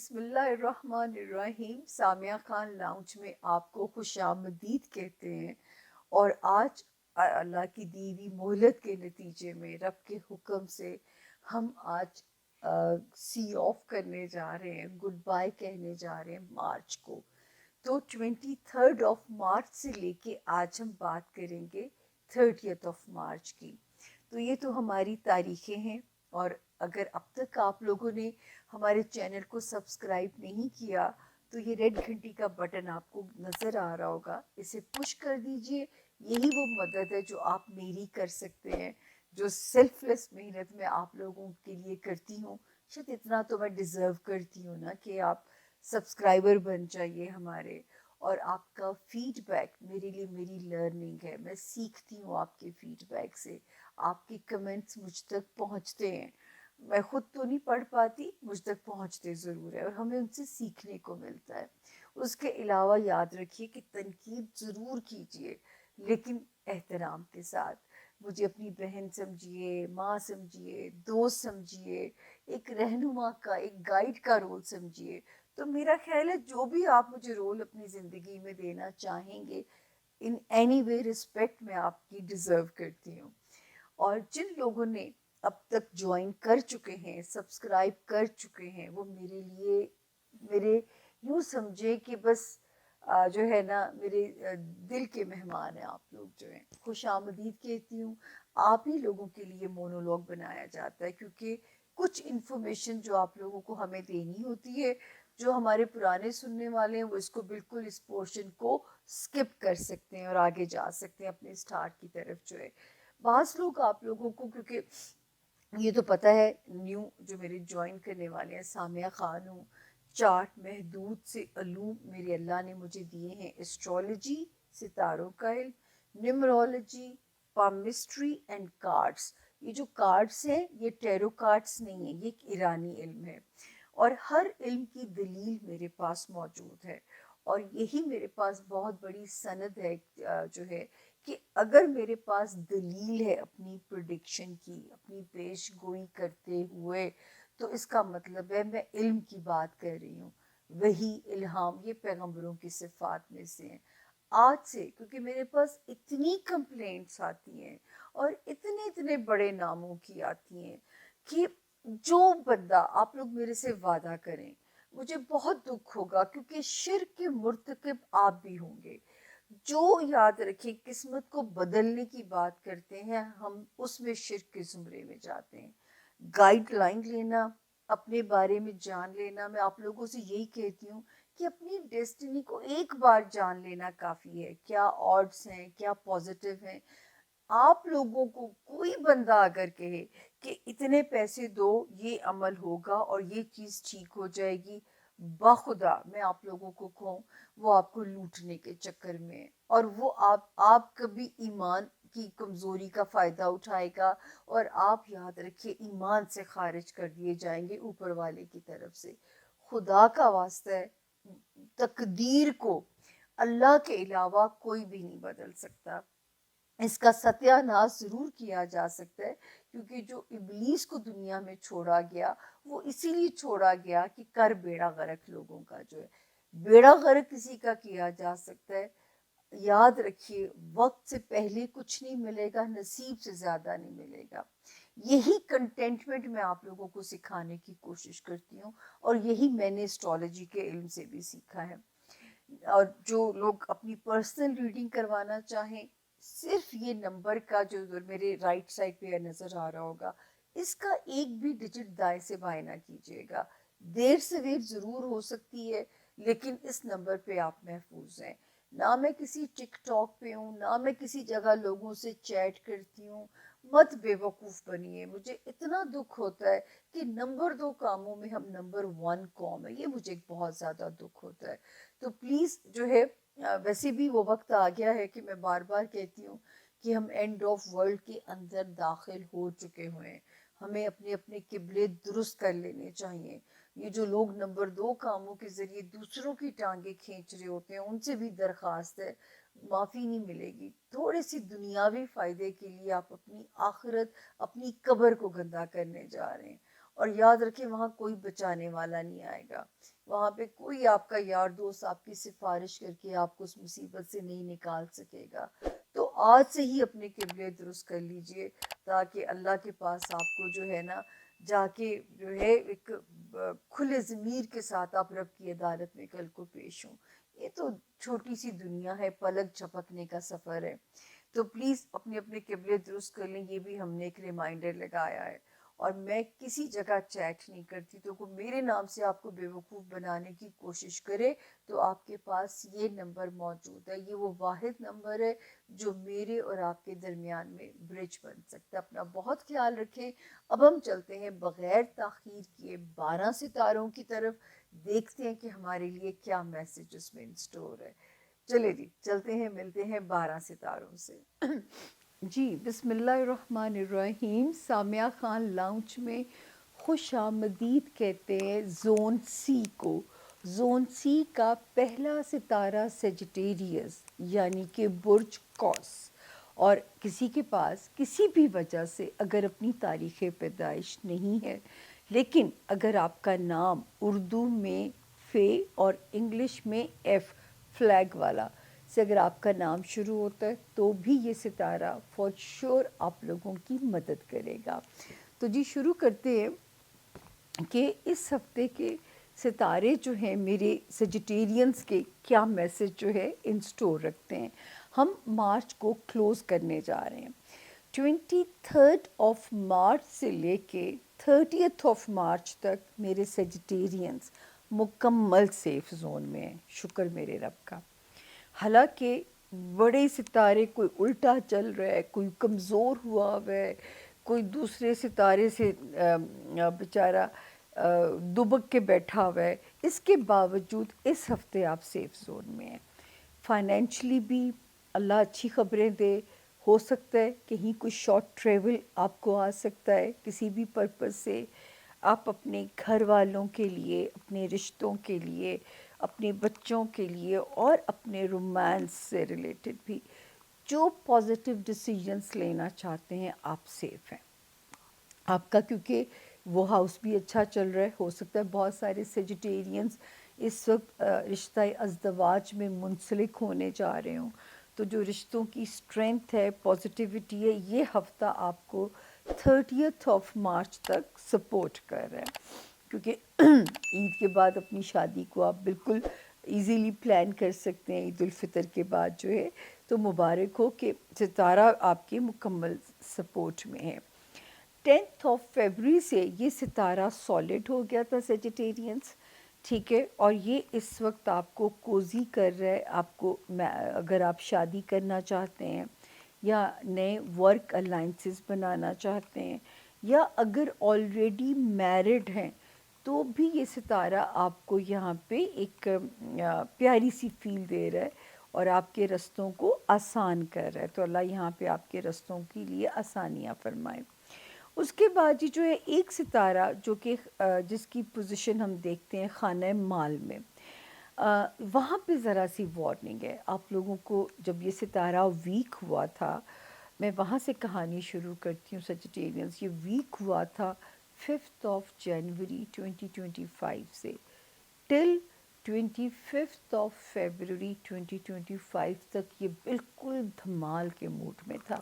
بسم اللہ الرحمن الرحیم. سامیہ خان لاؤنج میں آپ کو خوش آمدید کہتے ہیں. اور آج اللہ کی دی ہوئی مہلت کے نتیجے میں رب کے حکم سے ہم آج سی آف کرنے جا رہے ہیں, گڈ بائی کہنے جا رہے ہیں مارچ کو. تو 23 مارچ سے لے کے آج ہم بات کریں گے 30 مارچ کی. تو یہ تو ہماری تاریخیں ہیں. اور اگر اب تک آپ لوگوں نے ہمارے چینل کو سبسکرائب نہیں کیا تو یہ ریڈ گھنٹی کا بٹن آپ کو نظر آ رہا ہوگا, اسے پش کر دیجئے. یہی وہ مدد ہے جو آپ میری کر سکتے ہیں, جو سیلف لیس محنت میں آپ لوگوں کے لیے کرتی ہوں. شاید اتنا تو میں ڈیزرو کرتی ہوں نا کہ آپ سبسکرائبر بن جائیے ہمارے. اور آپ کا فیڈ بیک میرے لیے میری لرننگ ہے. میں سیکھتی ہوں آپ کے فیڈ بیک سے. آپ کے کمنٹس مجھ تک پہنچتے ہیں. میں خود تو نہیں پڑھ پاتی, مجھ تک پہنچتے ضرور ہے اور ہمیں ان سے سیکھنے کو ملتا ہے. اس کے علاوہ یاد رکھیے کہ تنقید ضرور کیجیے لیکن احترام کے ساتھ. مجھے اپنی بہن سمجھیے, ماں سمجھیے, دوست سمجھیے, ایک رہنما کا, ایک گائیڈ کا رول سمجھیے. تو میرا خیال ہے جو بھی آپ مجھے رول اپنی زندگی میں دینا چاہیں گے, ان اینی وے رسپیکٹ میں آپ کی ڈیزرو کرتی ہوں. اور جن لوگوں نے اب تک جوائن کر چکے ہیں, سبسکرائب کر چکے ہیں, وہ میرے لیے میرے یوں سمجھے کہ بس جو ہے نا میرے دل کے مہمان ہیں. آپ لوگ جو ہیں خوش آمدید کہتی ہوں. آپ ہی لوگوں کے لیے مونولوگ بنایا جاتا ہے کیونکہ کچھ انفارمیشن جو آپ لوگوں کو ہمیں دینی ہوتی ہے, جو ہمارے پرانے سننے والے ہیں وہ اس کو بالکل اس پورشن کو سکپ کر سکتے ہیں اور آگے جا سکتے ہیں اپنے سٹارٹ کی طرف جو ہے. بعض لوگ آپ لوگوں کو, کیونکہ یہ تو پتہ ہے نیو جو میرے جوائن کرنے والے ہیں, سامیہ خان ہوں, چارٹ محدود سے علوم میرے اللہ نے مجھے دیے ہیں. اسٹرالوجی, ستاروں کا علم, نیمرولوجی, پامسٹری اینڈ کارڈس. یہ جو کارڈس ہیں یہ ٹیرو کارڈس نہیں ہیں, یہ ایک ایرانی علم ہے. اور ہر علم کی دلیل میرے پاس موجود ہے. اور یہی میرے پاس بہت بڑی سند ہے جو ہے کہ اگر میرے پاس دلیل ہے اپنی پریڈکشن کی, اپنی پیش گوئی کرتے ہوئے, تو اس کا مطلب ہے میں علم کی بات کر رہی ہوں. وہی, الہام, یہ پیغمبروں کی صفات میں سے ہیں. آج سے کیونکہ میرے پاس اتنی کمپلینٹس آتی ہیں اور اتنے بڑے ناموں کی آتی ہیں کہ جو بندہ, آپ لوگ میرے سے وعدہ کریں, مجھے بہت دکھ ہوگا کیونکہ شرک کے مرتکب آپ بھی ہوں گے. جو یاد رکھیں قسمت کو بدلنے کی بات کرتے ہیں, ہم اس میں شرک کے زمرے میں جاتے ہیں. گائیڈ لائن لینا, اپنے بارے میں جان لینا, میں آپ لوگوں سے یہی کہتی ہوں کہ اپنی ڈیسٹینی کو ایک بار جان لینا کافی ہے. کیا آڈس ہیں, کیا پازیٹیو ہیں. آپ لوگوں کو کوئی بندہ اگر کہے کہ اتنے پیسے دو یہ عمل ہوگا اور یہ چیز ٹھیک ہو جائے گی, بخدا میں آپ لوگوں کو کہوں وہ آپ کو لوٹنے کے چکر میں, اور وہ آپ کبھی ایمان کی کمزوری کا فائدہ اٹھائے گا اور آپ یاد رکھیے ایمان سے خارج کر دیے جائیں گے اوپر والے کی طرف سے. خدا کا واسطہ ہے, تقدیر کو اللہ کے علاوہ کوئی بھی نہیں بدل سکتا. اس کا ستیہ ناش ضرور کیا جا سکتا ہے کیونکہ جو ابلیس کو دنیا میں چھوڑا گیا وہ اسی لیے چھوڑا گیا کہ کر بیڑا غرق لوگوں کا جو ہے. بیڑا غرق کسی کا کیا جا سکتا ہے. یاد رکھیے وقت سے پہلے کچھ نہیں ملے گا, نصیب سے زیادہ نہیں ملے گا. یہی کنٹینٹمنٹ میں آپ لوگوں کو سکھانے کی کوشش کرتی ہوں اور یہی میں نے اسٹرالوجی کے علم سے بھی سیکھا ہے. اور جو لوگ اپنی پرسنل ریڈنگ کروانا چاہیں, صرف یہ نمبر کا جو میرے رائٹ سائڈ پہ نظر آ رہا ہوگا, اس کا ایک بھی ڈیجٹ دائیں سے بائیں نہ کیجیے گا. دیر سویر ضرور ہو سکتی ہے لیکن اس نمبر پہ آپ محفوظ ہیں. نہ میں کسی ٹک ٹاک پہ ہوں, نہ میں کسی جگہ لوگوں سے چیٹ کرتی ہوں. مت بے وقوف بنیے. مجھے اتنا دکھ ہوتا ہے کہ نمبر 2 کاموں میں ہم نمبر 1 قوم ہے, یہ مجھے بہت زیادہ دکھ ہوتا ہے. تو پلیز جو ہے, ویسے بھی وہ وقت آ گیا ہے کہ میں بار بار کہتی ہوں کہ ہم اینڈ آف ورلڈ کے اندر داخل ہو چکے ہوئے ہیں. ہمیں اپنے اپنے قبلے درست کر لینے چاہیے. یہ جو لوگ نمبر 2 کاموں کے ذریعے دوسروں کی ٹانگیں کھینچ رہے ہوتے ہیں, ان سے بھی درخواست ہے معافی نہیں ملے گی. تھوڑے سی دنیاوی فائدے کے لیے آپ اپنی آخرت, اپنی قبر کو گندا کرنے جا رہے ہیں. اور یاد رکھیں وہاں کوئی بچانے والا نہیں آئے گا، وہاں پہ کوئی آپ کا یار دوست آپ کی سفارش کر کے آپ کو اس مصیبت سے نہیں نکال سکے گا۔ تو آج سے ہی اپنے قبلے درست کر لیجئے تاکہ اللہ کے پاس آپ کو جو ہے نا جا کے جو ہے ایک کھلے ضمیر کے ساتھ آپ رب کی عدالت میں کل کو پیش ہوں۔ یہ تو چھوٹی سی دنیا ہے، پلک جھپکنے کا سفر ہے۔ تو پلیز اپنے اپنے قبلے درست کر لیں، یہ بھی ہم نے ایک ریمائنڈر لگایا ہے۔ اور میں کسی جگہ چیٹ نہیں کرتی، تو کوئی میرے نام سے آپ کو بیوقوف بنانے کی کوشش کرے تو آپ کے پاس یہ نمبر موجود ہے، یہ وہ واحد نمبر ہے جو میرے اور آپ کے درمیان میں برج بن سکتا ہے۔ اپنا بہت خیال رکھیں۔ اب ہم چلتے ہیں بغیر تاخیر کیے 12 ستاروں کی طرف، دیکھتے ہیں کہ ہمارے لیے کیا میسج اس میں انسٹور ہے۔ چلے جی چلتے ہیں، ملتے ہیں 12 ستاروں سے۔ جی بسم اللہ الرحمن الرحیم۔ سامیہ خان لاؤنج میں خوش آمدید کہتے ہیں زون سی کو۔ زون سی کا پہلا ستارہ سیجیٹیریس یعنی کہ برج قوس، اور کسی کے پاس کسی بھی وجہ سے اگر اپنی تاریخ پیدائش نہیں ہے، لیکن اگر آپ کا نام اردو میں فے اور انگلش میں ایف فلیگ والا سے اگر آپ کا نام شروع ہوتا ہے تو بھی یہ ستارہ فور شور آپ لوگوں کی مدد کرے گا۔ تو جی شروع کرتے ہیں کہ اس ہفتے کے ستارے جو ہیں میرے سیجیٹیرینز کے کیا میسج جو ہے ان سٹور رکھتے ہیں۔ ہم مارچ کو کلوز کرنے جا رہے ہیں۔ 23 آف مارچ سے لے کے 30 آف مارچ تک میرے سیجیٹیرینز مکمل سیف زون میں ہیں، شکر میرے رب کا۔ حالانکہ بڑے ستارے کوئی الٹا چل رہا ہے، کوئی کمزور ہوا ہوا ہے، کوئی دوسرے ستارے سے بیچارہ دبک کے بیٹھا ہوا ہے، اس کے باوجود اس ہفتے آپ سیف زون میں ہیں۔ فائنینشلی بھی اللہ اچھی خبریں دے، ہو سکتا ہے کہیں کوئی شارٹ ٹریول آپ کو آ سکتا ہے کسی بھی پرپز سے۔ آپ اپنے گھر والوں کے لیے، اپنے رشتوں کے لیے، اپنے بچوں کے لیے اور اپنے رومانس سے ریلیٹڈ بھی جو پازیٹیو ڈیسیجنس لینا چاہتے ہیں آپ سیف ہیں۔ آپ کا کیونکہ وہ ہاؤس بھی اچھا چل رہا ہے، ہو سکتا ہے بہت سارے سیجیٹیرینز اس وقت رشتہ ازدواج میں منسلک ہونے جا رہے ہوں، تو جو رشتوں کی اسٹرینتھ ہے، پازیٹیوٹی ہے، یہ ہفتہ آپ کو 30 آف مارچ تک سپورٹ کر رہا ہے۔ کیونکہ عید کے بعد اپنی شادی کو آپ بالکل ایزیلی پلان کر سکتے ہیں، عید الفطر کے بعد جو ہے، تو مبارک ہو کہ ستارہ آپ کے مکمل سپورٹ میں ہے۔ 10 آف فیبروری سے یہ ستارہ سالڈ ہو گیا تھا سیجیٹیرینز، ٹھیک ہے، اور یہ اس وقت آپ کو کوزی کر رہا ہے۔ آپ کو اگر آپ شادی کرنا چاہتے ہیں یا نئے ورک الائنسز بنانا چاہتے ہیں، یا اگر آلریڈی میرڈ ہیں تو بھی یہ ستارہ آپ کو یہاں پہ ایک پیاری سی فیل دے رہا ہے اور آپ کے رستوں کو آسان کر رہا ہے۔ تو اللہ یہاں پہ آپ کے رستوں کے لیے آسانیاں فرمائے۔ اس کے بعد جو ہے ایک ستارہ جو کہ جس کی پوزیشن ہم دیکھتے ہیں خانہ مال میں، وہاں پہ ذرا سی وارننگ ہے آپ لوگوں کو۔ جب یہ ستارہ ویک ہوا تھا، میں وہاں سے کہانی شروع کرتی ہوں سیجیٹیرینز، یہ ویک ہوا تھا 5 آف جنوری 2025 سے ٹل 25 آف فیبروری 2025 تک، یہ بالکل دھمال کے موڈ میں تھا۔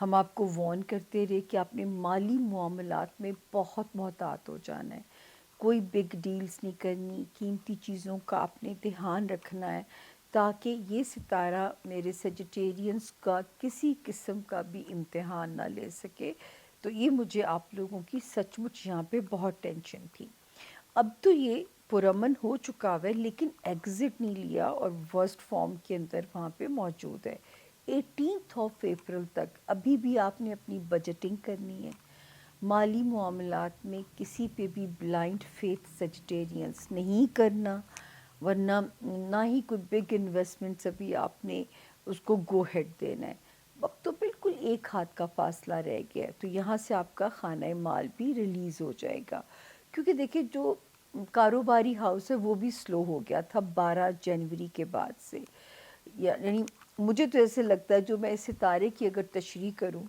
ہم آپ کو وارن کرتے رہے کہ آپ نے مالی معاملات میں بہت محتاط ہو جانا ہے، کوئی بگ ڈیلز نہیں کرنی، قیمتی چیزوں کا آپ نے دھیان رکھنا ہے تاکہ یہ ستارہ میرے سیجیٹیرینز کا کسی قسم کا بھی امتحان نہ لے سکے۔ تو یہ مجھے آپ لوگوں کی سچ مچ یہاں پہ بہت ٹینشن تھی۔ اب تو یہ پرامن ہو چکا ہے لیکن ایگزٹ نہیں لیا اور ورسٹ فارم کے اندر وہاں پہ موجود ہے۔ 18 آف اپریل تک ابھی بھی آپ نے اپنی بجٹنگ کرنی ہے۔ مالی معاملات میں کسی پہ بھی بلائنڈ فیتھ سیجیٹیرینز نہیں کرنا، ورنہ نہ ہی کوئی بگ انویسٹمنٹس ابھی آپ نے اس کو گو ہیڈ دینا ہے۔ اب تو بالکل ایک ہاتھ کا فاصلہ رہ گیا ہے، تو یہاں سے آپ کا خانہ مال بھی ریلیز ہو جائے گا۔ کیونکہ دیکھیں جو کاروباری ہاؤس ہے وہ بھی سلو ہو گیا تھا 12 جنوری کے بعد سے، یعنی مجھے تو ایسے لگتا ہے جو میں اس ستارے کی اگر تشریح کروں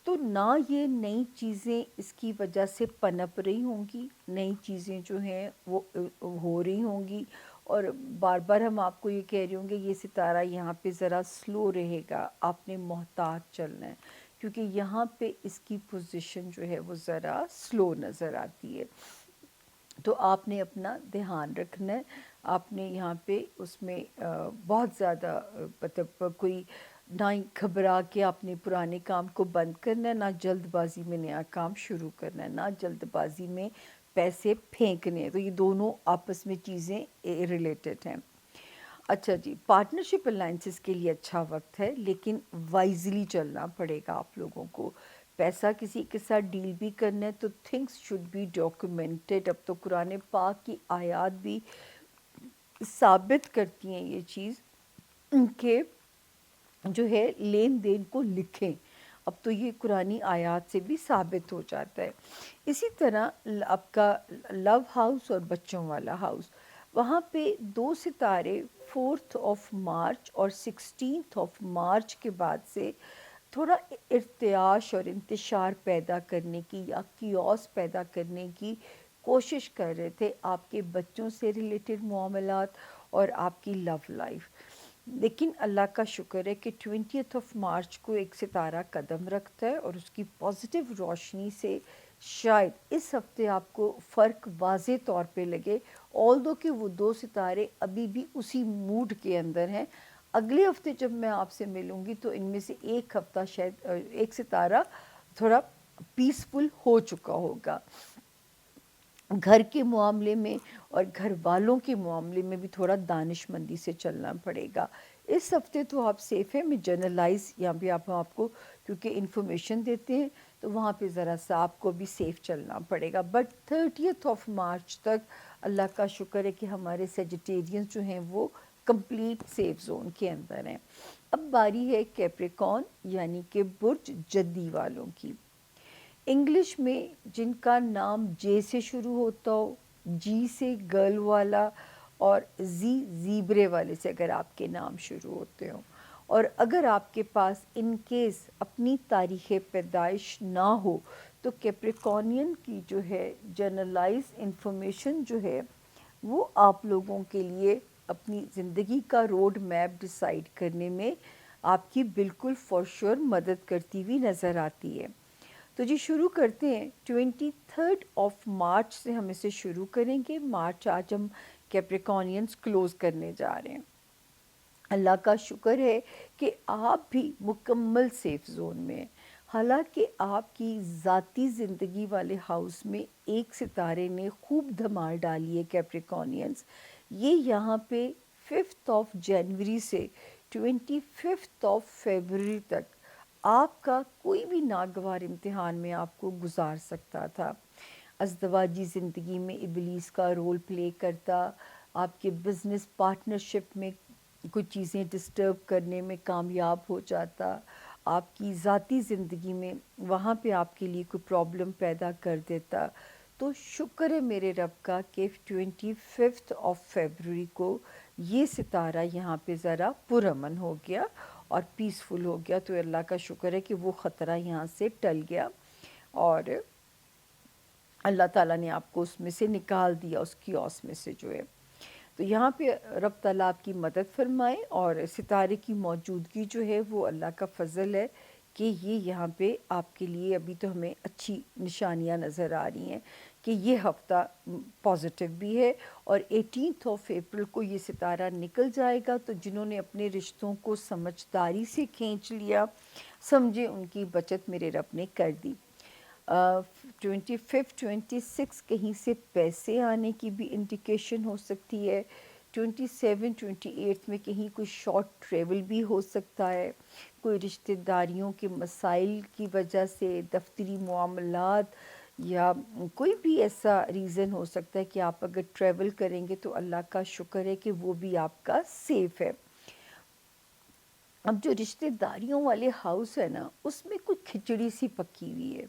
تو نہ یہ نئی چیزیں اس کی وجہ سے پنپ رہی ہوں گی، نئی چیزیں جو ہیں وہ ہو رہی ہوں گی، اور بار بار ہم آپ کو یہ کہہ رہے ہوں گے یہ ستارہ یہاں پہ ذرا سلو رہے گا، آپ نے محتاط چلنا ہے، کیونکہ یہاں پہ اس کی پوزیشن جو ہے وہ ذرا سلو نظر آتی ہے۔ تو آپ نے اپنا دھیان رکھنا ہے، آپ نے یہاں پہ اس میں بہت زیادہ مطلب کوئی نہ ہی گھبرا کے آپ نے پرانے کام کو بند کرنا ہے، نہ جلد بازی میں نیا کام شروع کرنا ہے، نہ جلد بازی میں پیسے پھینکنے ہیں۔ تو یہ دونوں آپس میں چیزیں ریلیٹڈ ہیں۔ اچھا جی، پارٹنرشپ الائنسز کے لیے اچھا وقت ہے، لیکن وائزلی چلنا پڑے گا آپ لوگوں کو۔ پیسہ کسی کے ساتھ ڈیل بھی کرنا ہے تو تھنگس شوڈ بی ڈاکیومنٹڈ۔ اب تو قرآن پاک کی آیات بھی ثابت کرتی ہیں یہ چیز کہ جو ہے لین دین کو لکھیں۔ اب تو یہ قرآنی آیات سے بھی ثابت ہو جاتا ہے۔ اسی طرح آپ کا لو ہاؤس اور بچوں والا ہاؤس، وہاں پہ 2 ستارے 4 مارچ اور 16 مارچ کے بعد سے تھوڑا ارتعاش اور انتشار پیدا کرنے کی یا کیوس پیدا کرنے کی کوشش کر رہے تھے آپ کے بچوں سے ریلیٹڈ معاملات اور آپ کی لو لائف۔ لیکن اللہ کا شکر ہے کہ 20 مارچ کو ایک ستارہ قدم رکھتا ہے اور اس کی پازیٹیو روشنی سے شاید اس ہفتے آپ کو فرق واضح طور پہ لگے، آلدو کہ وہ 2 ستارے ابھی بھی اسی موڈ کے اندر ہیں۔ اگلے ہفتے جب میں آپ سے ملوں گی تو ان میں سے ایک ہفتہ شاید ایک ستارہ تھوڑا پیسفل ہو چکا ہوگا۔ گھر کے معاملے میں اور گھر والوں کے معاملے میں بھی تھوڑا دانش مندی سے چلنا پڑے گا۔ اس ہفتے تو آپ سیف ہیں، میں جنرلائز یہاں پہ آپ کو کیونکہ انفارمیشن دیتے ہیں تو وہاں پہ ذرا سا آپ کو بھی سیف چلنا پڑے گا۔ بٹ 30 مارچ تک اللہ کا شکر ہے کہ ہمارے سیجیٹیرینز جو ہیں وہ کمپلیٹ سیف زون کے اندر ہیں۔ اب باری ہے کیپریکون یعنی کہ برج جدی والوں کی۔ انگلش میں جن کا نام جے سے شروع ہوتا ہو، جی سے گرل والا، اور زیبرے والے سے اگر آپ کے نام شروع ہوتے ہوں، اور اگر آپ کے پاس ان کیس اپنی تاریخ پیدائش نہ ہو تو کیپریکونین کی جو ہے جنرلائز انفارمیشن جو ہے وہ آپ لوگوں کے لیے اپنی زندگی کا روڈ میپ ڈیسائیڈ کرنے میں آپ کی بالکل فور شور مدد کرتی ہوئی نظر آتی ہے۔ تو جی شروع کرتے ہیں 23 مارچ سے، ہم اسے شروع کریں گے۔ مارچ آج ہم کیپریکونینز کلوز کرنے جا رہے ہیں۔ اللہ کا شکر ہے کہ آپ بھی مکمل سیف زون میں ہیں، حالانکہ آپ کی ذاتی زندگی والے ہاؤس میں ایک ستارے نے خوب دھمال ڈالی ہے کیپریکونینز۔ یہ یہاں پہ 5 جنوری سے 25 فیبروری تک آپ کا کوئی بھی ناگوار امتحان میں آپ کو گزار سکتا تھا۔ ازدواجی زندگی میں ابلیس کا رول پلے کرتا، آپ کے بزنس پارٹنرشپ میں کچھ چیزیں ڈسٹرب کرنے میں کامیاب ہو جاتا، آپ کی ذاتی زندگی میں وہاں پہ آپ کے لیے کوئی پرابلم پیدا کر دیتا۔ تو شکر ہے میرے رب کا کہ 25 فیبروری کو یہ ستارہ یہاں پہ ذرا پرامن ہو گیا اور پیسفل ہو گیا۔ تو اللہ کا شکر ہے کہ وہ خطرہ یہاں سے ٹل گیا اور اللہ تعالیٰ نے آپ کو اس میں سے نکال دیا، اس کیوس میں سے جو ہے۔ تو یہاں پہ رب تعالیٰ آپ کی مدد فرمائے، اور ستارے کی موجودگی جو ہے وہ اللہ کا فضل ہے کہ یہ یہاں پہ آپ کے لیے ابھی تو ہمیں اچھی نشانیاں نظر آ رہی ہیں کہ یہ ہفتہ پازیٹیو بھی ہے، اور 18 اپریل کو یہ ستارہ نکل جائے گا۔ تو جنہوں نے اپنے رشتوں کو سمجھداری سے کھینچ لیا، سمجھے ان کی بچت میرے رب نے کر دی۔ 25 26 کہیں سے پیسے آنے کی بھی انڈیکیشن ہو سکتی ہے۔ 27 28 میں کہیں کوئی شارٹ ٹریول بھی ہو سکتا ہے، کوئی رشتہ داریوں کے مسائل کی وجہ سے، دفتری معاملات، یا کوئی بھی ایسا ریزن ہو سکتا ہے کہ آپ اگر ٹریول کریں گے تو اللہ کا شکر ہے کہ وہ بھی آپ کا سیف ہے۔ اب جو رشتہ داریوں والے ہاؤس ہے نا، اس میں کوئی کھچڑی سی پکی ہوئی ہے،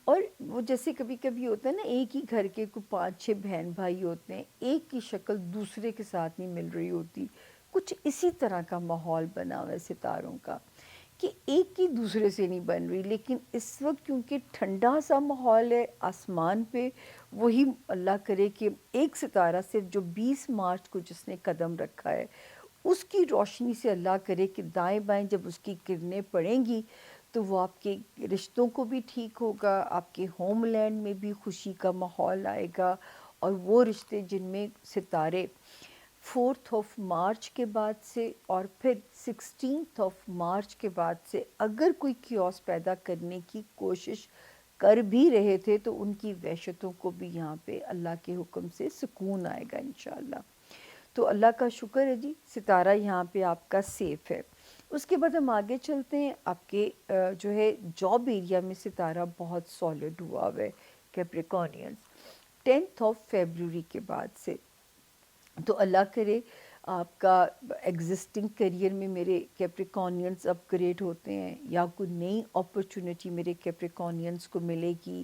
اور وہ جیسے کبھی کبھی ہوتا ہے نا، ایک ہی گھر کے کوئی 5 6 بہن بھائی ہوتے ہیں، ایک کی شکل دوسرے کے ساتھ نہیں مل رہی ہوتی، کچھ اسی طرح کا ماحول بنا ہوا ہے ستاروں کا کہ ایک ہی دوسرے سے نہیں بن رہی، لیکن اس وقت کیونکہ ٹھنڈا سا ماحول ہے آسمان پہ، وہی اللہ کرے کہ ایک ستارہ صرف جو 20 مارچ کو جس نے قدم رکھا ہے، اس کی روشنی سے اللہ کرے کہ دائیں بائیں جب اس کی کرنیں پڑیں گی تو وہ آپ کے رشتوں کو بھی ٹھیک ہوگا، آپ کے ہوم لینڈ میں بھی خوشی کا ماحول آئے گا، اور وہ رشتے جن میں ستارے 4 مارچ کے بعد سے اور پھر 16 مارچ کے بعد سے اگر کوئی کیوس پیدا کرنے کی کوشش کر بھی رہے تھے تو ان کی وحشتوں کو بھی یہاں پہ اللہ کے حکم سے سکون آئے گا انشاءاللہ۔ تو اللہ کا شکر ہے جی، ستارہ یہاں پہ آپ کا سیف ہے۔ اس کے بعد ہم آگے چلتے ہیں، آپ کے جو ہے جاب ایریا میں ستارہ بہت سالڈ ہوا ہوا ہے کیپریکونینز 10 فیبروری کے بعد سے۔ تو اللہ کرے آپ کا ایگزسٹنگ کیریئر میں میرے کیپریکونینز اپ گریڈ ہوتے ہیں، یا کوئی نئی اپرچونٹی میرے کیپریکونینز کو ملے گی،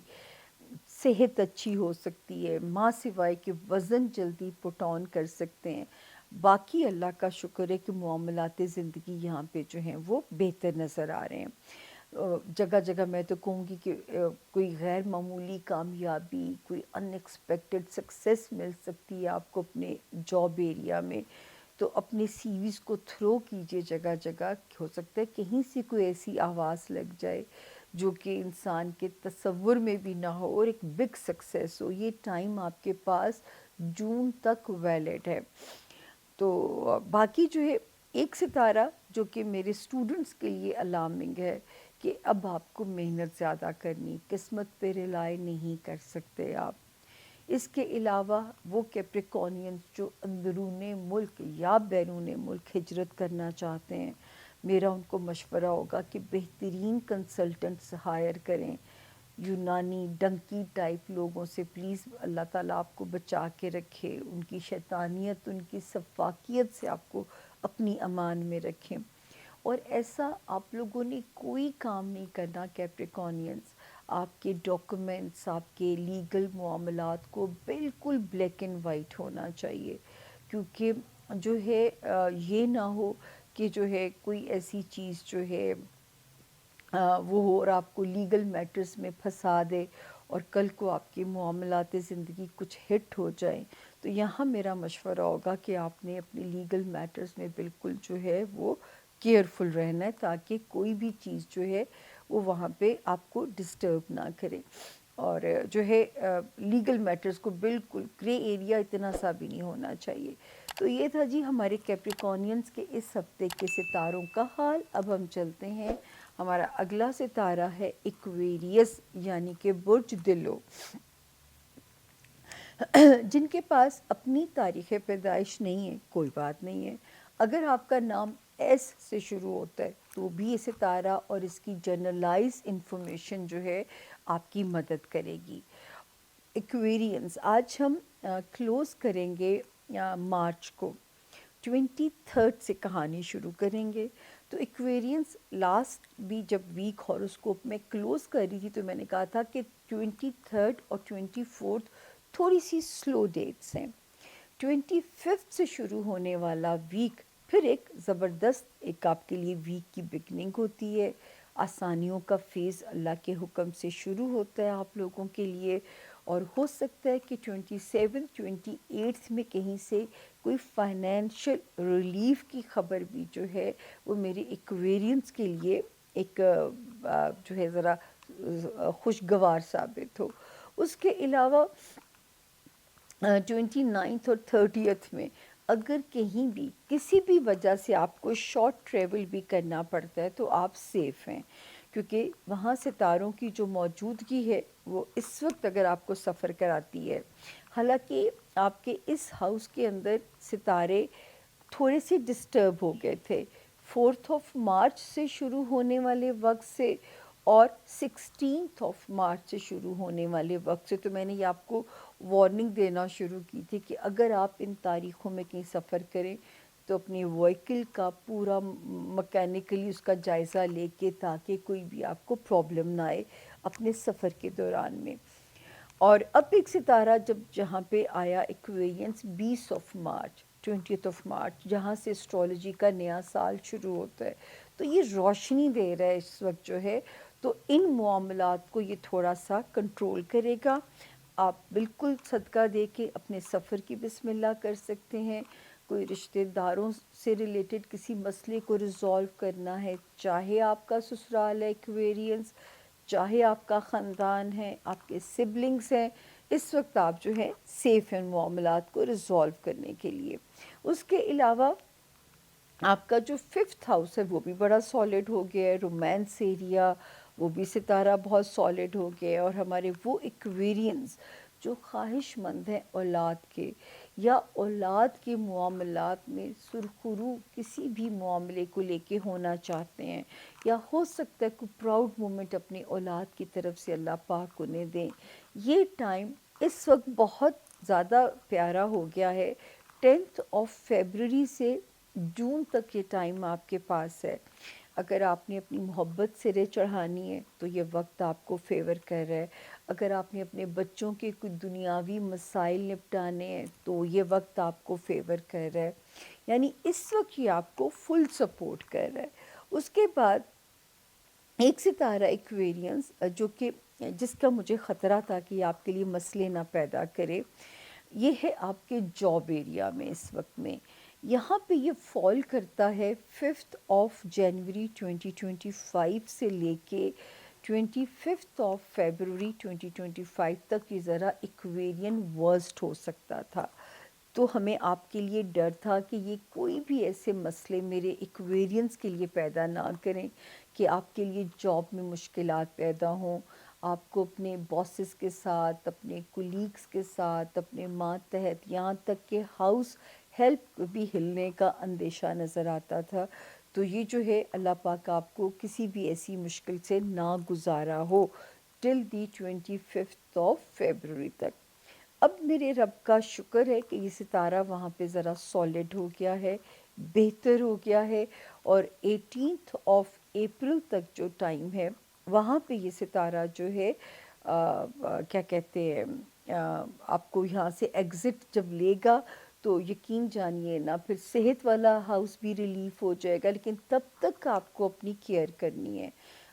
صحت اچھی ہو سکتی ہے، ماں سوائے کہ وزن جلدی پٹ آن کر سکتے ہیں۔ باقی اللہ کا شکر ہے کہ معاملات زندگی یہاں پہ جو ہیں وہ بہتر نظر آ رہے ہیں۔ جگہ جگہ میں تو کہوں گی کہ کوئی غیر معمولی کامیابی، کوئی ان ایکسپیکٹڈ سکسیس مل سکتی ہے آپ کو اپنے جاب ایریا میں، تو اپنے سی ویز کو تھرو کیجئے جگہ جگہ، ہو سکتا ہے کہیں سے کوئی ایسی آواز لگ جائے جو کہ انسان کے تصور میں بھی نہ ہو اور ایک بگ سکسیس ہو۔ یہ ٹائم آپ کے پاس جون تک ویلڈ ہے۔ تو باقی جو ہے ایک ستارہ جو کہ میرے اسٹوڈنٹس کے لیے الارمنگ ہے کہ اب آپ کو محنت زیادہ کرنی، قسمت پہ ریلائی نہیں کر سکتے آپ۔ اس کے علاوہ وہ کیپریکونینز جو اندرون ملک یا بیرون ملک ہجرت کرنا چاہتے ہیں، میرا ان کو مشورہ ہوگا کہ بہترین کنسلٹنٹس ہائر کریں، یونانی ڈنکی ٹائپ لوگوں سے پلیز اللہ تعالیٰ آپ کو بچا کے رکھے، ان کی شیطانیت، ان کی سفاکیت سے آپ کو اپنی امان میں رکھیں۔ اور ایسا آپ لوگوں نے کوئی کام نہیں کرنا کیپریکونینز، آپ کے ڈاکومنٹس، آپ کے لیگل معاملات کو بالکل بلیک اینڈ وائٹ ہونا چاہیے، کیونکہ جو ہے یہ نہ ہو کہ جو ہے کوئی ایسی چیز جو ہے وہ ہو اور آپ کو لیگل میٹرز میں پھنسا دے اور کل کو آپ کے معاملات زندگی کچھ ہٹ ہو جائیں۔ تو یہاں میرا مشورہ ہوگا کہ آپ نے اپنے لیگل میٹرز میں بالکل جو ہے وہ کیئرفل رہنا ہے، تاکہ کوئی بھی چیز جو ہے وہ وہاں پہ آپ کو ڈسٹرب نہ کرے، اور جو ہے لیگل میٹرز کو بالکل گرے ایریا اتنا سا بھی نہیں ہونا چاہیے۔ تو یہ تھا جی ہمارے کیپریکونینز کے اس ہفتے کے ستاروں کا حال۔ اب ہم چلتے ہیں، ہمارا اگلا ستارہ ہے ایکویریس یعنی کہ برج دلو۔ جن کے پاس اپنی تاریخ پیدائش نہیں ہے کوئی بات نہیں ہے، اگر آپ کا نام ایس سے شروع ہوتا ہے تو بھی یہ ستارہ اور اس کی جنرلائز انفارمیشن جو ہے آپ کی مدد کرے گی۔ ایکویرینز آج ہم کلوز کریں گے مارچ کو، 23 سے کہانی شروع کریں گے۔ تو ایکویرینز لاسٹ بھی جب ویک ہاروسکوپ میں کلوز کر رہی تھی تو میں نے کہا تھا کہ 23 اور 24 تھوڑی سی سلو ڈیٹس ہیں۔ 25 سے شروع ہونے والا ویک پھر ایک زبردست ایک آپ کے لیے ویک کی بگننگ ہوتی ہے، آسانیوں کا فیز اللہ کے حکم سے شروع ہوتا ہے آپ لوگوں کے لیے، اور ہو سکتا ہے کہ 27 میں کہیں سے کوئی فائنینشل ریلیف کی خبر بھی جو ہے وہ میرے ایکویرینز کے لیے ایک جو ہے ذرا خوشگوار ثابت ہو۔ اس کے علاوہ 29 اور 30 میں اگر کہیں بھی کسی بھی وجہ سے آپ کو شارٹ ٹریول بھی کرنا پڑتا ہے تو آپ سیف ہیں، کیونکہ وہاں ستاروں کی جو موجودگی ہے وہ اس وقت اگر آپ کو سفر کراتی ہے۔ حالانکہ آپ کے اس ہاؤس کے اندر ستارے تھوڑے سے ڈسٹرب ہو گئے تھے 4 مارچ سے شروع ہونے والے وقت سے اور 16 مارچ سے شروع ہونے والے وقت سے، تو میں نے یہ آپ کو وارننگ دینا شروع کی تھی کہ اگر آپ ان تاریخوں میں کہیں سفر کریں تو اپنی وہیکل کا پورا مکینیکلی اس کا جائزہ لے کے، تاکہ کوئی بھی آپ کو پرابلم نہ آئے اپنے سفر کے دوران میں۔ اور اب ایک ستارہ جہاں پہ آیا ایکویرینس 20 مارچ، 20 مارچ، جہاں سے اسٹرالوجی کا نیا سال شروع ہوتا ہے، تو یہ روشنی دے رہا ہے اس وقت جو ہے، تو ان معاملات کو یہ تھوڑا سا کنٹرول کرے گا۔ آپ بالکل صدقہ دے کے اپنے سفر کی بسم اللہ کر سکتے ہیں۔ کوئی رشتہ داروں سے ریلیٹڈ کسی مسئلے کو ریزالو کرنا ہے، چاہے آپ کا سسرال ہے ایکویرینس، چاہے آپ کا خاندان ہے، آپ کے سبلنگز ہیں، اس وقت آپ جو ہے سیف ہیں معاملات کو ریزالو کرنے کے لیے۔ اس کے علاوہ آپ کا جو 5th ہاؤس ہے وہ بھی بڑا سالڈ ہو گیا ہے، رومانس ایریا وہ بھی ستارہ بہت سالڈ ہو گیا ہے، اور ہمارے وہ ایکویرینس جو خواہش مند ہیں اولاد کے یا اولاد کے معاملات میں سرخرو کسی بھی معاملے کو لے کے ہونا چاہتے ہیں، یا ہو سکتا ہے کوئی پراؤڈ مومنٹ اپنی اولاد کی طرف سے اللہ پاک انہیں دیں، یہ ٹائم اس وقت بہت زیادہ پیارا ہو گیا ہے۔ 10th آف فیبرری سے جون تک یہ ٹائم آپ کے پاس ہے۔ اگر آپ نے اپنی محبت سرے چڑھانی ہے تو یہ وقت آپ کو فیور کر رہا ہے۔ اگر آپ نے اپنے بچوں کے کچھ دنیاوی مسائل نپٹانے ہیں تو یہ وقت آپ کو فیور کر رہا ہے، یعنی اس وقت یہ آپ کو فل سپورٹ کر رہا ہے۔ اس کے بعد ایک ستارہ ایکویرینس جو کہ جس کا مجھے خطرہ تھا کہ یہ آپ کے لیے مسئلے نہ پیدا کرے، یہ ہے آپ کے جاب ایریا میں اس وقت میں۔ یہاں پہ یہ فال کرتا ہے 5th آف جنوری 2025 سے لے کے 25th آف فیبرری 2025 تک یہ ذرا ایکویرین ورسٹ ہو سکتا تھا۔ تو ہمیں آپ کے لیے ڈر تھا کہ یہ کوئی بھی ایسے مسئلے میرے ایکویرینس کے لیے پیدا نہ کریں کہ آپ کے لیے جاب میں مشکلات پیدا ہوں، آپ کو اپنے باسز کے ساتھ، اپنے کولیگز کے ساتھ، اپنے ماتحت، یہاں تک کہ ہاؤس ہیلپ بھی ہلنے کا اندیشہ نظر آتا تھا۔ تو یہ جو ہے اللہ پاک آپ کو کسی بھی ایسی مشکل سے نہ گزارا ہو ٹل دی 25th آف فیبرری تک۔ اب میرے رب کا شکر ہے کہ یہ ستارہ وہاں پہ ذرا سالڈ ہو گیا ہے، بہتر ہو گیا ہے، اور 18th آف اپریل تک جو ٹائم ہے وہاں پہ یہ ستارہ جو ہے کیا کہتے ہیں آپ کو یہاں سے ایگزٹ جب لے گا تو یقین جانیے نا پھر صحت والا ہاؤس بھی ریلیف ہو جائے گا، لیکن تب تک آپ کو اپنی کیئر کرنی ہے،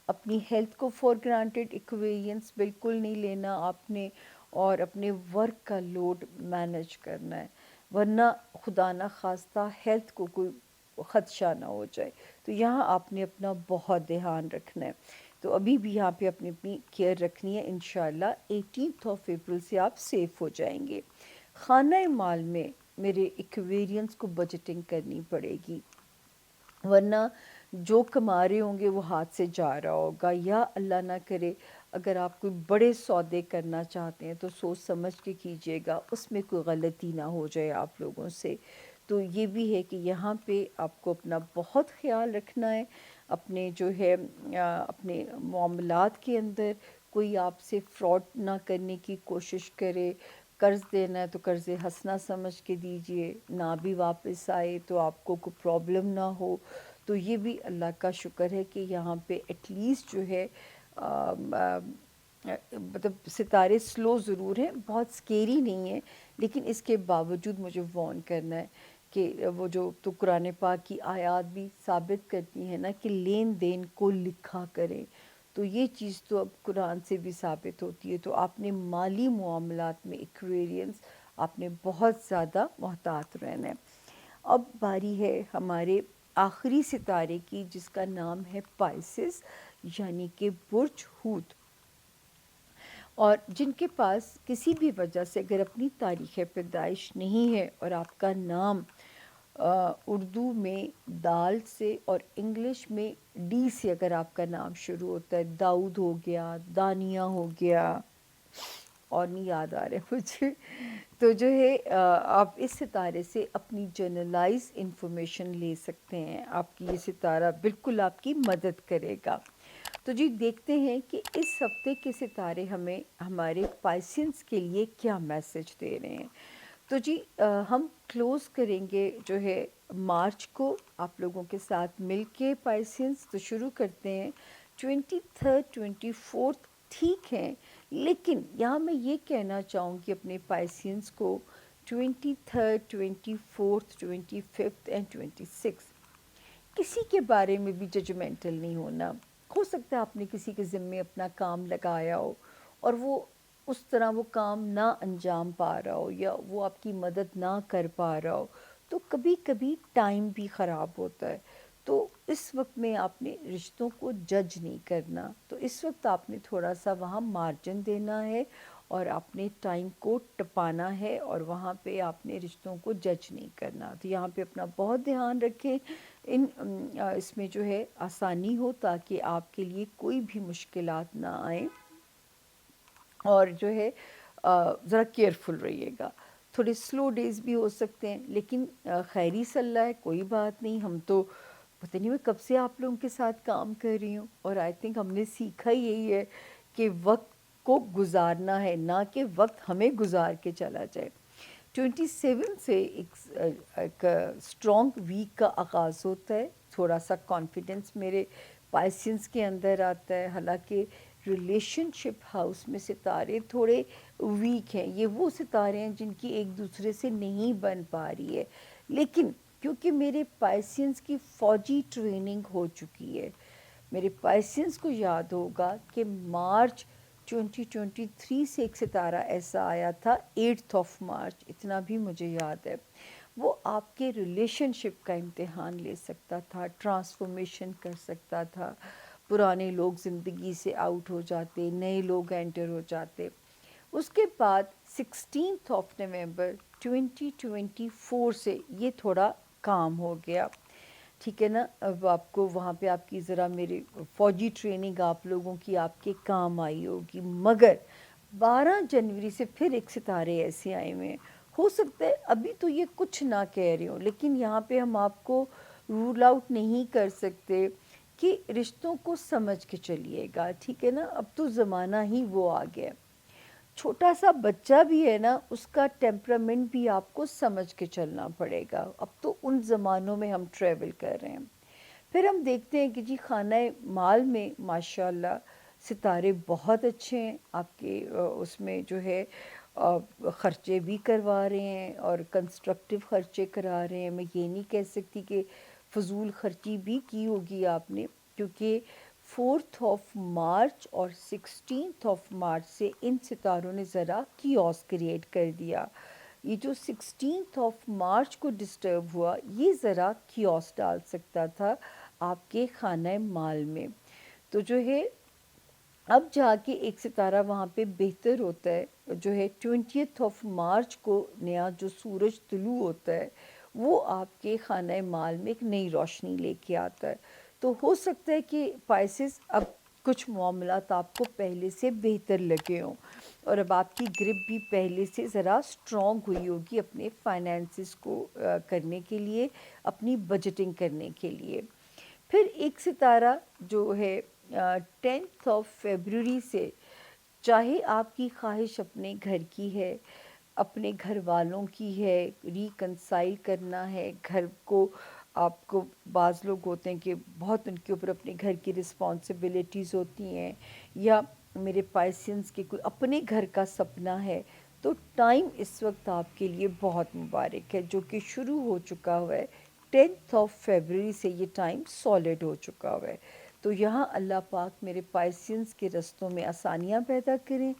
اپنی ہیلتھ کو فار گرانٹیڈ ایکویرینس بالکل نہیں لینا آپ نے، اور اپنے ورک کا لوڈ مینج کرنا ہے، ورنہ خدا نہ خواستہ ہیلتھ کو کوئی خدشہ نہ ہو جائے۔ تو یہاں آپ نے اپنا بہت دھیان رکھنا ہے، تو ابھی بھی یہاں پہ اپنی کیئر رکھنی ہے۔ انشاءاللہ 18th آف اپریل سے آپ سیف ہو جائیں گے۔ خانہ مال میں میرے ایکویرینس کو بجٹنگ کرنی پڑے گی، ورنہ جو کما رہے ہوں گے وہ ہاتھ سے جا رہا ہوگا، یا اللہ نہ کرے اگر آپ کوئی بڑے سودے کرنا چاہتے ہیں تو سوچ سمجھ کے کیجیے گا، اس میں کوئی غلطی نہ ہو جائے آپ لوگوں سے۔ تو یہ بھی ہے کہ یہاں پہ آپ کو اپنا بہت خیال رکھنا ہے، اپنے جو ہے اپنے معاملات کے اندر کوئی آپ سے فراڈ نہ کرنے کی کوشش کرے، قرض دینا ہے تو قرض حسنہ سمجھ کے دیجئے، نہ بھی واپس آئے تو آپ کو کوئی پرابلم نہ ہو۔ تو یہ بھی اللہ کا شکر ہے کہ یہاں پہ ایٹ لیسٹ جو ہے مطلب ستارے سلو ضرور ہیں، بہت سکیری نہیں ہیں، لیکن اس کے باوجود مجھے وارن کرنا ہے کہ وہ جو تو قرآن پاک کی آیات بھی ثابت کرتی ہیں نا کہ لین دین کو لکھا کریں، تو یہ چیز تو اب قرآن سے بھی ثابت ہوتی ہے۔ تو آپ نے مالی معاملات میں ایکویرینس آپ نے بہت زیادہ محتاط رہنا ہے۔ اب باری ہے ہمارے آخری ستارے کی جس کا نام ہے پائسس، یعنی کہ برج حوت، اور جن کے پاس کسی بھی وجہ سے اگر اپنی تاریخ پیدائش نہیں ہے اور آپ کا نام اردو میں دال سے اور انگلش میں ڈی سے اگر آپ کا نام شروع ہوتا ہے، داؤد ہو گیا، دانیہ ہو گیا، اور نہیں یاد آ رہے مجھے، تو جو ہے آپ اس ستارے سے اپنی جنرلائز انفارمیشن لے سکتے ہیں، آپ کی یہ ستارہ بالکل آپ کی مدد کرے گا۔ تو جی دیکھتے ہیں کہ اس ہفتے کے ستارے ہمیں ہمارے پائسینس کے لیے کیا میسج دے رہے ہیں۔ تو جی ہم کلوز کریں گے جو ہے مارچ کو آپ لوگوں کے ساتھ مل کے پائسینس، تو شروع کرتے ہیں 23rd 24th ٹھیک ہیں، لیکن یہاں میں یہ کہنا چاہوں گی اپنے پائسینس کو 23rd 24th 25th اینڈ 26 کسی کے بارے میں بھی ججمنٹل نہیں ہونا. ہو سکتا ہے آپ نے کسی کے ذمے اپنا کام لگایا ہو اور وہ اس طرح وہ کام نہ انجام پا رہا ہو یا وہ آپ کی مدد نہ کر پا رہا ہو، تو کبھی کبھی ٹائم بھی خراب ہوتا ہے. تو اس وقت میں آپ نے رشتوں کو جج نہیں کرنا، تو اس وقت آپ نے تھوڑا سا وہاں مارجن دینا ہے اور آپ نے ٹائم کو ٹپانا ہے اور وہاں پہ آپ نے رشتوں کو جج نہیں کرنا. تو یہاں پہ اپنا بہت دھیان رکھیں اس میں جو ہے آسانی ہو تاکہ آپ کے لیے کوئی بھی مشکلات نہ آئیں. اور جو ہے ذرا کیئرفل رہیے گا. تھوڑے سلو ڈیز بھی ہو سکتے ہیں لیکن خیری صلاح ہے، کوئی بات نہیں. ہم تو پتہ نہیں میں کب سے آپ لوگوں کے ساتھ کام کر رہی ہوں اور آئی تھنک ہم نے سیکھا یہی ہے کہ وقت کو گزارنا ہے، نہ کہ وقت ہمیں گزار کے چلا جائے. 27 سے ایک اسٹرانگ ویک کا آغاز ہوتا ہے. تھوڑا سا کانفیڈنس میرے پائسینس کے اندر آتا ہے. حالانکہ ریلیشن شپ ہاؤس میں ستارے تھوڑے ویک ہیں، یہ وہ ستارے ہیں جن کی ایک دوسرے سے نہیں بن پا رہی ہے، لیکن کیونکہ میرے پائسینس کی فوجی ٹریننگ ہو چکی ہے. میرے پائسینس کو یاد ہوگا کہ مارچ 2023 سے ایک ستارہ ایسا آیا تھا 8 مارچ، اتنا بھی مجھے یاد ہے. وہ آپ کے ریلیشن شپ کا امتحان لے سکتا تھا، ٹرانسفارمیشن کر سکتا تھا. پرانے لوگ زندگی سے آؤٹ ہو جاتے، نئے لوگ انٹر ہو جاتے. اس کے بعد 16 نومبر 2024 سے یہ تھوڑا کام ہو گیا. ٹھیک ہے نا. اب آپ کو وہاں پہ آپ کی ذرا میری فوجی ٹریننگ آپ لوگوں کی آپ کے کام آئی ہوگی. مگر 12 جنوری سے پھر ایک ستارے ایسے آئے ہوئے ہیں. ہو سکتا ہے ابھی تو یہ کچھ نہ کہہ رہے ہوں، لیکن یہاں پہ ہم آپ کو رول آؤٹ نہیں کر سکتے کہ رشتوں کو سمجھ کے چلیے گا. ٹھیک ہے نا. اب تو زمانہ ہی وہ آ گیا. چھوٹا سا بچہ بھی ہے نا، اس کا ٹیمپرامنٹ بھی آپ کو سمجھ کے چلنا پڑے گا. اب تو ان زمانوں میں ہم ٹریول کر رہے ہیں. پھر ہم دیکھتے ہیں کہ جی خانہ مال میں ماشاءاللہ ستارے بہت اچھے ہیں. آپ کے اس میں جو ہے خرچے بھی کروا رہے ہیں اور کنسٹرکٹیو خرچے کرا رہے ہیں. میں یہ نہیں کہہ سکتی کہ فضول خرچی بھی کی ہوگی آپ نے، کیونکہ 4 مارچ اور 16 مارچ سے ان ستاروں نے ذرا کیوس کریٹ کر دیا. یہ جو 16 مارچ کو ڈسٹرب ہوا، یہ ذرا کیوس ڈال سکتا تھا آپ کے خانہ مال میں. تو جو ہے اب جا کے ایک ستارہ وہاں پہ بہتر ہوتا ہے. جو ہے 20 مارچ کو نیا جو سورج طلوع ہوتا ہے وہ آپ کے خانہ مال میں ایک نئی روشنی لے کے آتا ہے. تو ہو سکتا ہے کہ پائسز اب کچھ معاملات آپ کو پہلے سے بہتر لگے ہوں اور اب آپ کی گرپ بھی پہلے سے ذرا اسٹرانگ ہوئی ہوگی اپنے فائنینسز کو کرنے کے لیے، اپنی بجٹنگ کرنے کے لیے. پھر ایک ستارہ جو ہے 10 فیبروری سے، چاہے آپ کی خواہش اپنے گھر کی ہے، اپنے گھر والوں کی ہے، ریکنسائل کرنا ہے گھر کو. آپ کو بعض لوگ ہوتے ہیں کہ بہت ان کے اوپر اپنے گھر کی رسپانسبلٹیز ہوتی ہیں، یا میرے پائسینس کے کوئی اپنے گھر کا سپنا ہے. تو ٹائم اس وقت آپ کے لیے بہت مبارک ہے، جو کہ شروع ہو چکا ہوا ہے 10 فیبروری سے. یہ ٹائم سالڈ ہو چکا ہوا ہے. تو یہاں اللہ پاک میرے پائسینس کے رستوں میں آسانیاں پیدا کریں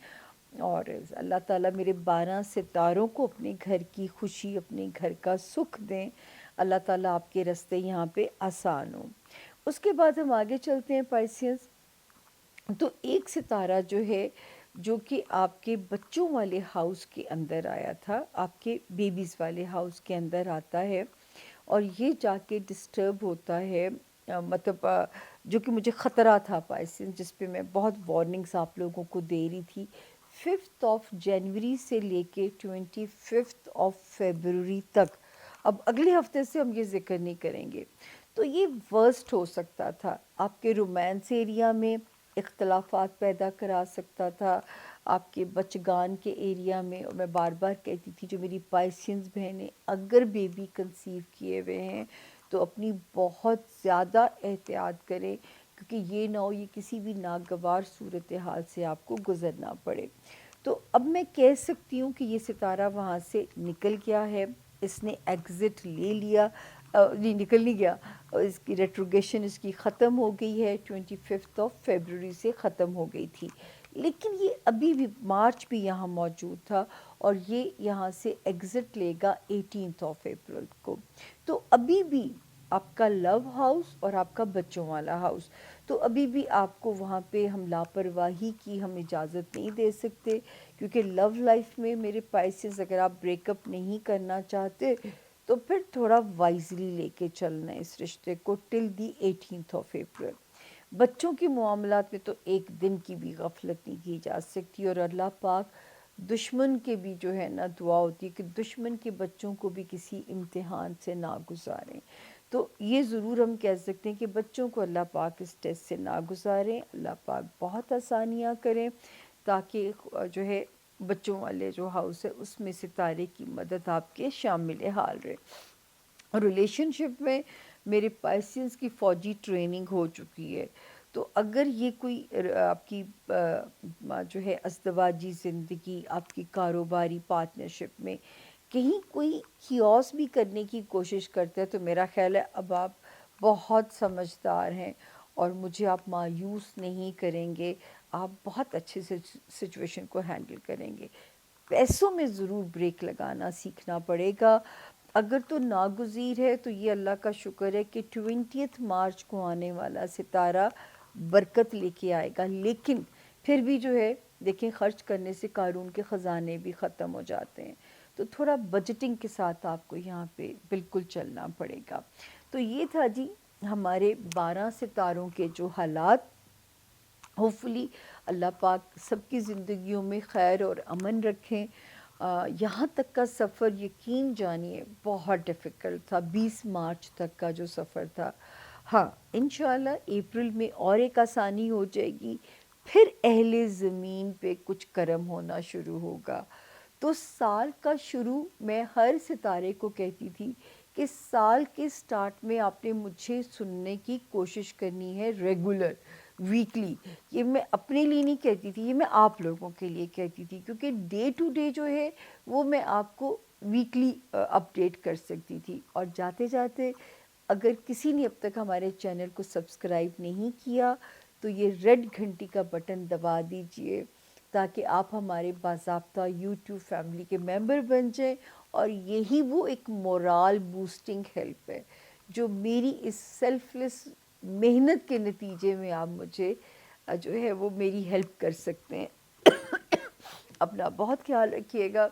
اور اللہ تعالیٰ میرے 12 ستاروں کو اپنے گھر کی خوشی، اپنے گھر کا سکھ دیں. اللہ تعالیٰ آپ کے رستے یہاں پہ آسان ہوں. اس کے بعد ہم آگے چلتے ہیں پائسینس. تو ایک ستارہ جو ہے جو کہ آپ کے بچوں والے ہاؤس کے اندر آیا تھا، آپ کے بیبیز والے ہاؤس کے اندر آتا ہے اور یہ جا کے ڈسٹرب ہوتا ہے. مطلب جو کہ مجھے خطرہ تھا پائسینس، جس پہ میں بہت وارننگز آپ لوگوں کو دے رہی تھی. 5 جنوری سے لے کے 25 فیبروری تک. اب اگلے ہفتے سے ہم یہ ذکر نہیں کریں گے. تو یہ ورسٹ ہو سکتا تھا، آپ کے رومانس ایریا میں اختلافات پیدا کرا سکتا تھا، آپ کے بچگان کے ایریا میں. اور میں بار بار کہتی تھی جو میری پائسینس بہنیں اگر بیبی کنسیو کیے ہوئے ہیں تو اپنی بہت زیادہ احتیاط کریں، کیونکہ یہ نہ ہو یہ کسی بھی ناگوار صورتحال سے آپ کو گزرنا پڑے. تو اب میں کہہ سکتی ہوں کہ یہ ستارہ وہاں سے نکل گیا ہے، اس نے ایگزٹ لے لیا. نہیں نکل نہیں گیا، اس کی ریٹروگیشن اس کی ختم ہو گئی ہے، 25 فیبروری سے ختم ہو گئی تھی، لیکن یہ ابھی بھی مارچ بھی یہاں موجود تھا اور یہ یہاں سے ایگزٹ لے گا 18 اپریل کو. تو ابھی بھی آپ کا لو ہاؤس اور آپ کا بچوں والا ہاؤس، تو ابھی بھی آپ کو وہاں پہ ہم لاپرواہی کی ہم اجازت نہیں دے سکتے، کیونکہ لو لائف میں میرے پائسز اگر آپ بریک اپ نہیں کرنا چاہتے تو پھر تھوڑا وائزلی لے کے چلنا ہے اس رشتے کو ٹل دی 18 اپریل. بچوں کے معاملات میں تو ایک دن کی بھی غفلت نہیں کی جا سکتی، اور اللہ پاک دشمن کے بھی جو ہے نا دعا ہوتی ہے کہ دشمن کے بچوں کو بھی کسی امتحان سے نہ گزاریں. تو یہ ضرور ہم کہہ سکتے ہیں کہ بچوں کو اللہ پاک اس ٹیسٹ سے نہ گزاریں، اللہ پاک بہت آسانیاں کریں تاکہ جو ہے بچوں والے جو ہاؤس ہے اس میں ستارے کی مدد آپ کے شامل حال رہے. ریلیشن شپ میں میرے پائسنس کی فوجی ٹریننگ ہو چکی ہے، تو اگر یہ کوئی آپ کی جو ہے ازدواجی زندگی، آپ کی کاروباری پارٹنرشپ میں کہیں کوئی کیوس بھی کرنے کی کوشش کرتا ہے، تو میرا خیال ہے اب آپ بہت سمجھدار ہیں اور مجھے آپ مایوس نہیں کریں گے، آپ بہت اچھے سے سچویشن کو ہینڈل کریں گے. پیسوں میں ضرور بریک لگانا سیکھنا پڑے گا. اگر تو ناگزیر ہے تو یہ اللہ کا شکر ہے کہ 20 مارچ کو آنے والا ستارہ برکت لے کے آئے گا، لیکن پھر بھی جو ہے دیکھیں خرچ کرنے سے قارون کے خزانے بھی ختم ہو جاتے ہیں، تو تھوڑا بجٹنگ کے ساتھ آپ کو یہاں پہ بالکل چلنا پڑے گا. تو یہ تھا جی ہمارے 12 ستاروں کے جو حالات. ہوپفلی اللہ پاک سب کی زندگیوں میں خیر اور امن رکھیں. یہاں تک کا سفر یقین جانیے بہت ڈیفیکلٹ تھا، 20 مارچ تک کا جو سفر تھا. ہاں انشاءاللہ اپریل میں اور ایک آسانی ہو جائے گی، پھر اہل زمین پہ کچھ کرم ہونا شروع ہوگا. تو سال کا شروع میں ہر ستارے کو کہتی تھی کہ سال کے سٹارٹ میں آپ نے مجھے سننے کی کوشش کرنی ہے ریگولر، ویکلی. یہ میں اپنے لیے نہیں کہتی تھی، یہ میں آپ لوگوں کے لیے کہتی تھی، کیونکہ ڈے ٹو ڈے جو ہے وہ میں آپ کو ویکلی اپڈیٹ کر سکتی تھی. اور جاتے جاتے اگر کسی نے اب تک ہمارے چینل کو سبسکرائب نہیں کیا تو یہ ریڈ گھنٹی کا بٹن دبا دیجئے تاکہ آپ ہمارے باضابطہ یوٹیوب فیملی کے ممبر بن جائیں. اور یہی وہ ایک مورال بوسٹنگ ہیلپ ہے جو میری اس سیلف لیس محنت کے نتیجے میں آپ مجھے جو ہے وہ میری ہیلپ کر سکتے ہیں. اپنا بہت خیال رکھیے گا.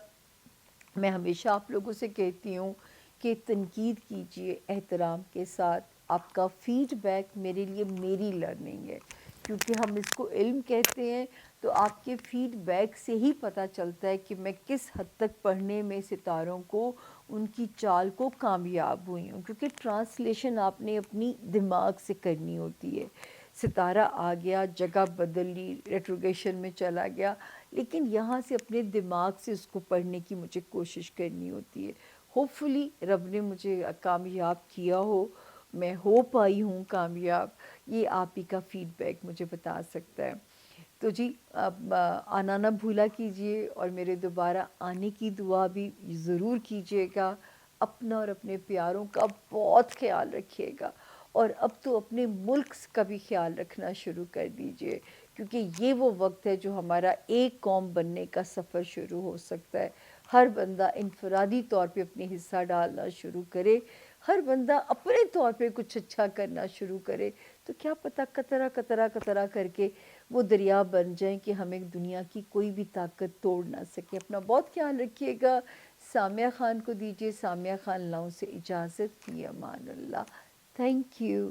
میں ہمیشہ آپ لوگوں سے کہتی ہوں کہ تنقید کیجئے احترام کے ساتھ. آپ کا فیڈ بیک میرے لیے میری لرننگ ہے، کیونکہ ہم اس کو علم کہتے ہیں. تو آپ کے فیڈ بیک سے ہی پتہ چلتا ہے کہ میں کس حد تک پڑھنے میں ستاروں کو ان کی چال کو کامیاب ہوئی ہوں، کیونکہ ٹرانسلیشن آپ نے اپنی دماغ سے کرنی ہوتی ہے. ستارہ آ گیا، جگہ بدل لی، ریٹروگیشن میں چلا گیا، لیکن یہاں سے اپنے دماغ سے اس کو پڑھنے کی مجھے کوشش کرنی ہوتی ہے. ہوپفلی رب نے مجھے کامیاب کیا ہو، میں ہو پائی ہوں کامیاب، یہ آپ ہی کا فیڈ بیک مجھے بتا سکتا ہے. تو جی اب آنا نہ بھولا کیجئے اور میرے دوبارہ آنے کی دعا بھی ضرور کیجئے گا. اپنا اور اپنے پیاروں کا بہت خیال رکھیے گا، اور اب تو اپنے ملک کا بھی خیال رکھنا شروع کر دیجئے، کیونکہ یہ وہ وقت ہے جو ہمارا ایک قوم بننے کا سفر شروع ہو سکتا ہے. ہر بندہ انفرادی طور پہ اپنے حصہ ڈالنا شروع کرے، ہر بندہ اپنے طور پہ کچھ اچھا کرنا شروع کرے، تو کیا پتہ قطرہ قطرہ قطرہ کر کے وہ دریا بن جائیں کہ ہمیں دنیا کی کوئی بھی طاقت توڑ نہ سکے. اپنا بہت خیال رکھیے گا. سامیہ خان کو دیجیے سامیہ خان لاؤں سے اجازت. فی امان اللہ. Thank you.